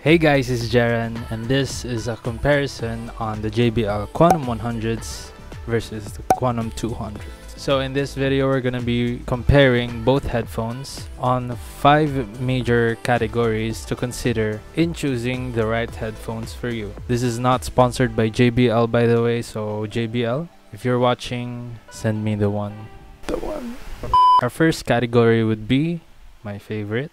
Hey guys, it's Jaren, and this is a comparison on the JBL Quantum 100s versus the Quantum 200s. So in this video, we're gonna be comparing both headphones on 5 major categories to consider in choosing the right headphones for you. This is not sponsored by JBL, by the way, so JBL, if you're watching, send me the one. Our first category would be my favorite,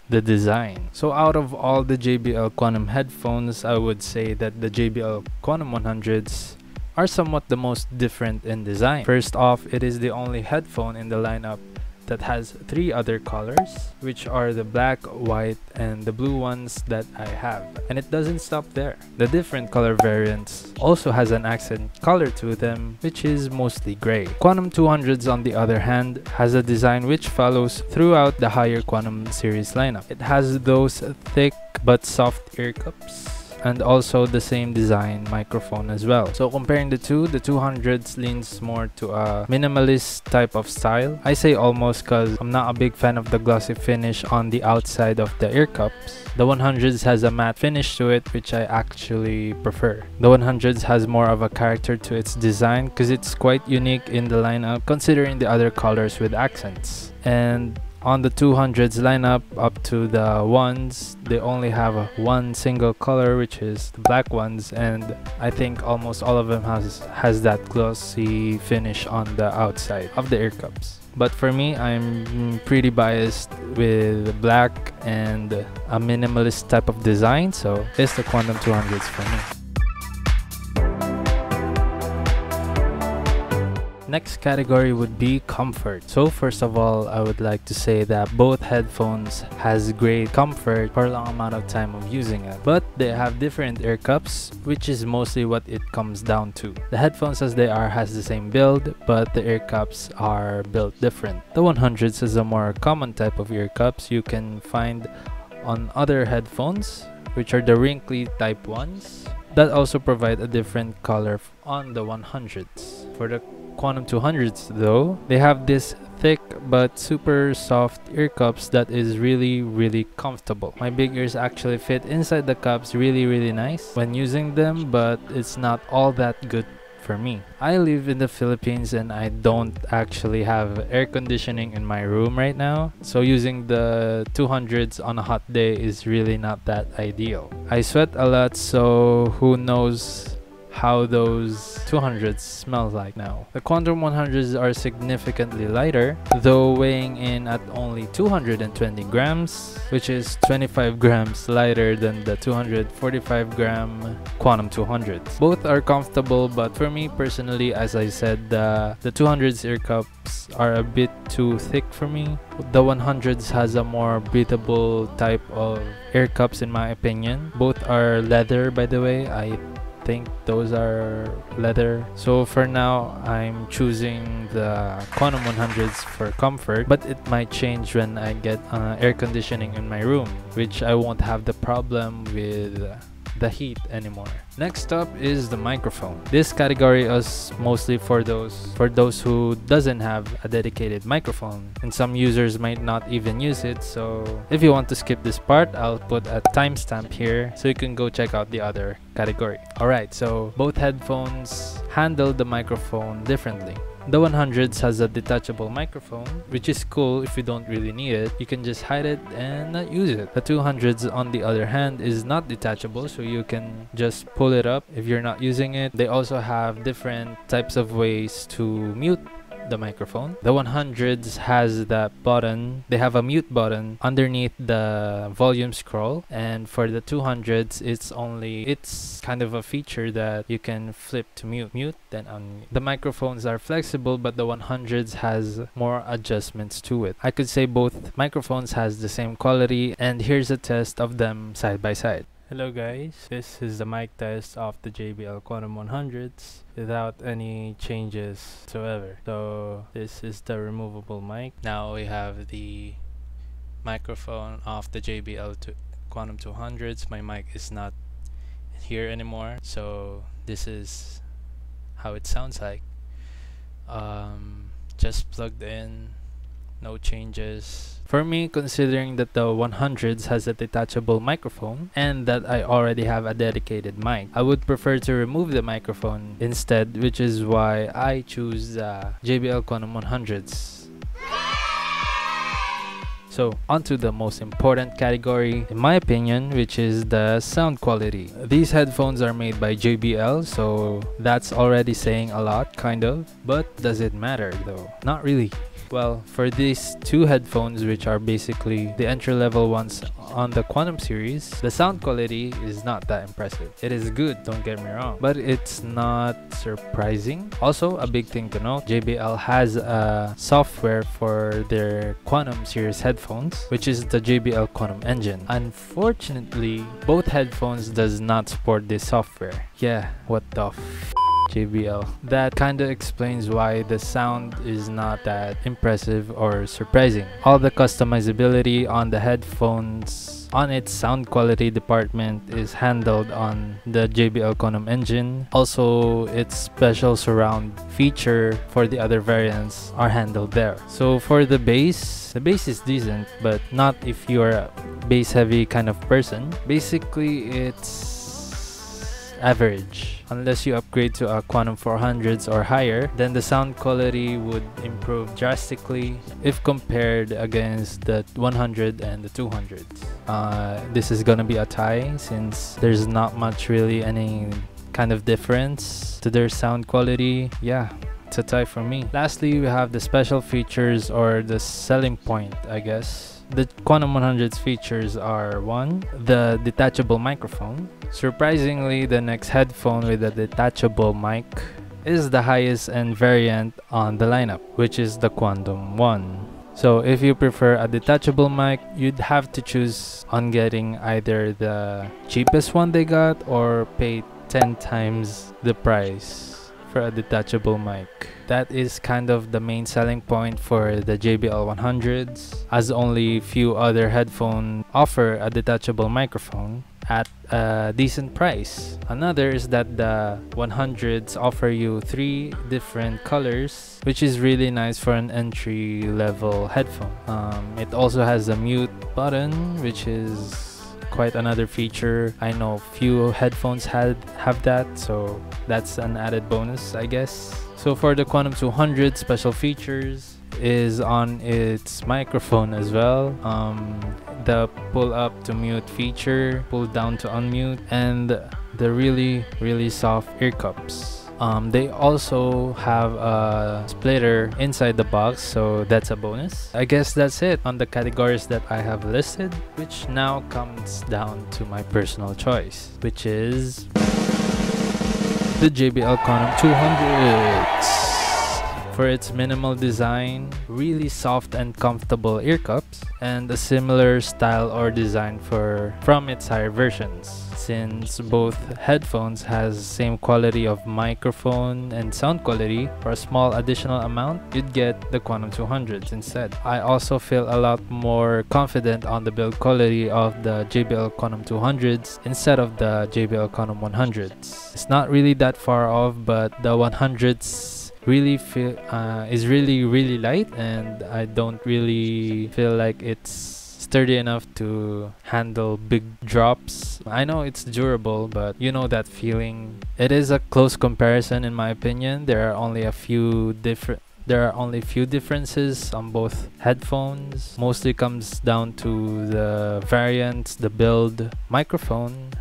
the design. So out of all the JBL Quantum headphones, I would say that the JBL Quantum 100s are somewhat the most different in design. First off, it is the only headphone in the lineup that has 3 other colors, which are the black, white, and the blue ones that I have. And it doesn't stop there. The different color variants also has an accent color to them, which is mostly gray. Quantum 200s, on the other hand, has a design which follows throughout the higher Quantum series lineup. It has those thick but soft ear cups, and also the same design microphone as well. So comparing the two, the 200s leans more to a minimalist type of style. I say almost because I'm not a big fan of the glossy finish on the outside of the ear cups. The 100s has a matte finish to it, which I actually prefer. The 100s has more of a character to its design because it's quite unique in the lineup considering the other colors with accents. And on the 200s lineup up to the ones, they only have one single color, which is the black ones, and I think almost all of them has that glossy finish on the outside of the ear cups. But for me, I'm pretty biased with black and a minimalist type of design, so it's the Quantum 200s for me. Next category would be comfort. So first of all, I would like to say that both headphones has great comfort for a long amount of time of using it, but they have different ear cups, which is mostly what it comes down to. The headphones as they are has the same build, but the ear cups are built different. The 100s is a more common type of ear cups you can find on other headphones, which are the wrinkly type ones that also provide a different color on the 100s. For the Quantum 200s though, they have this thick but super soft ear cups that is really comfortable. My big ears actually fit inside the cups really nice when using them, but it's not all that good for me. I live in the Philippines and I don't actually have air conditioning in my room right now, so using the 200s on a hot day is really not that ideal. I sweat a lot, so who knows how those 200s smell like now. The Quantum 100s are significantly lighter, though weighing in at only 220 grams, which is 25 grams lighter than the 245 gram Quantum 200s. Both are comfortable, but for me personally, as I said, the 200s ear cups are a bit too thick for me. The 100s has a more breathable type of ear cups in my opinion. Both are leather, by the way. I think those are leather, so for now I'm choosing the Quantum 100s for comfort, but it might change when I get air conditioning in my room, which I won't have the problem with the heat anymore. Next up is the microphone. This category is mostly for those who doesn't have a dedicated microphone, and some users might not even use it, so if you want to skip this part, I'll put a timestamp here so you can go check out the other category. Alright, so both headphones handle the microphone differently. The 100s has a detachable microphone, which is cool if you don't really need it. You can just hide it and not use it. The 200s, on the other hand, is not detachable, so you can just pull it up if you're not using it. They also have different types of ways to mute the microphone. The 100s has that button. They have a mute button underneath the volume scroll, and for the 200s it's kind of a feature that you can flip to mute then unmute. The microphones are flexible, but the 100s has more adjustments to it. I could say both microphones has the same quality, and here's a test of them side by side. Hello guys, this is the mic test of the JBL Quantum 100s without any changes whatsoever. So this is the removable mic. Now we have the microphone of the JBL Quantum 200s. My mic is not here anymore, so this is how it sounds like. Just plugged in no changes. For me, considering that the 100s has a detachable microphone and that I already have a dedicated mic, I would prefer to remove the microphone instead, which is why I choose JBL Quantum 100s. So, onto the most important category, in my opinion, which is the sound quality. These headphones are made by JBL, so that's already saying a lot, kind of. But does it matter though? Not really. Well, for these two headphones, which are basically the entry-level ones on the Quantum series, the sound quality is not that impressive. It is good, don't get me wrong, but it's not surprising. Also, a big thing to note, JBL has a software for their Quantum series headphones, which is the JBL Quantum engine. Unfortunately, both headphones does not support this software. Yeah, what the JBL. That kinda explains why the sound is not that impressive or surprising. All the customizability on the headphones on its sound quality department is handled on the JBL Quantum engine. Also, its special surround feature for the other variants are handled there. So for the bass is decent, but not if you're a bass heavy kind of person. Basically, it's average. Unless you upgrade to a Quantum 400s or higher, then the sound quality would improve drastically if compared against the 100 and the 200s. This is gonna be a tie since there's not much really any kind of difference to their sound quality. Yeah, it's a tie for me. Lastly, we have the special features or the selling point, I guess. The Quantum 100's features are 1. The detachable microphone. Surprisingly, the next headphone with a detachable mic is the highest end variant on the lineup, which is the Quantum 1. So if you prefer a detachable mic, you'd have to choose on getting either the cheapest one they got or pay 10 times the price for a detachable mic. That is kind of the main selling point for the JBL 100s, as only few other headphones offer a detachable microphone at a decent price. Another is that the 100s offer you 3 different colors, which is really nice for an entry level headphone. It also has a mute button, which is quite another feature. I know few headphones have that, so that's an added bonus, I guess. So for the Quantum 200, special features is on its microphone as well. The pull up to mute feature, pull down to unmute, and the really soft ear cups. They also have a splitter inside the box, so that's a bonus. I guess that's it on the categories that I have listed, which now comes down to my personal choice, which is the JBL Quantum 200s. For its minimal design, really soft and comfortable ear cups, and a similar style or design from its higher versions. Since both headphones has same quality of microphone and sound quality, for a small additional amount, you'd get the Quantum 200s instead. I also feel a lot more confident on the build quality of the JBL Quantum 200s instead of the JBL Quantum 100s. It's not really that far off, but the 100s really feel is really light, and I don't really feel like it's sturdy enough to handle big drops. I know it's durable, but you know that feeling. It is a close comparison in my opinion. There are only few differences on both headphones. Mostly comes down to the variants, the build, microphone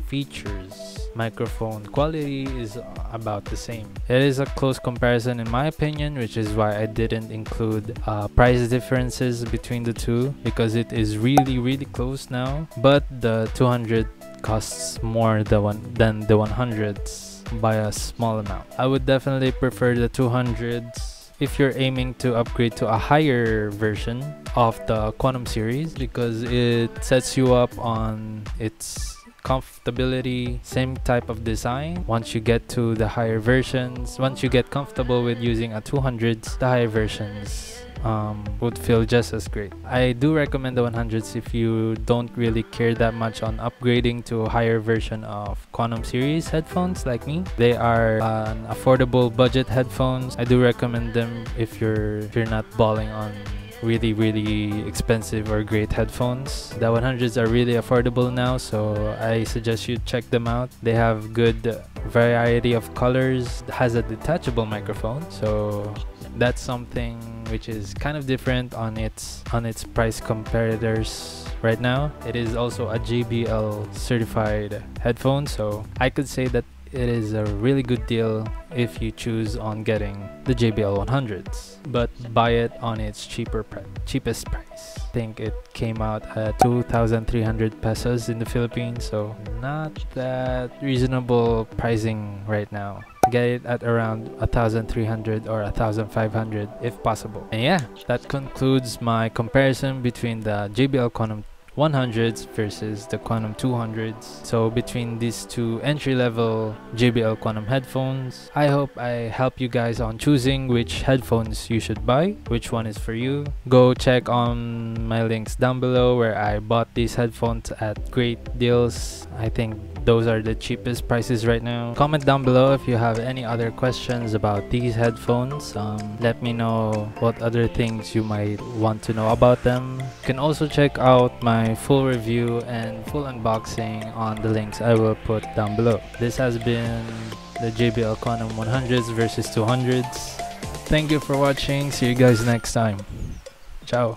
features. Microphone quality is about the same. It is a close comparison in my opinion, which is why I didn't include price differences between the two, because it is really close now. But the 200 costs more than the 100s by a small amount. I would definitely prefer the 200s if you're aiming to upgrade to a higher version of the Quantum series, because it sets you up on its comfortability, same type of design. Once you get to the higher versions, once you get comfortable with using a 200s, the higher versions would feel just as great. I do recommend the 100s if you don't really care that much on upgrading to a higher version of Quantum Series headphones like me. They are an affordable budget headphones. I do recommend them if you're not balling on really expensive or great headphones. The 100s are really affordable now, so I suggest you check them out. They have good variety of colors. It has a detachable microphone, so that's something which is kind of different on its price competitors right now. It is also a JBL certified headphone, so I could say that it is a really good deal if you choose on getting the JBL 100s, but buy it on its cheapest price. I think it came out at 2,300 pesos in the Philippines, so not that reasonable pricing right now. Get it at around 1,300 or 1,500 if possible. And yeah, that concludes my comparison between the JBL Quantum 100s versus the Quantum 200s. So between these two entry-level JBL Quantum headphones, I hope I help you guys on choosing which headphones you should buy, which one is for you. Go check on my links down below where I bought these headphones at great deals. I think those are the cheapest prices right now. Comment down below if you have any other questions about these headphones. Let me know what other things you might want to know about them. You can also check out my full review and full unboxing on the links I will put down below. This has been the JBL Quantum 100s versus 200s. Thank you for watching. See you guys next time. Ciao.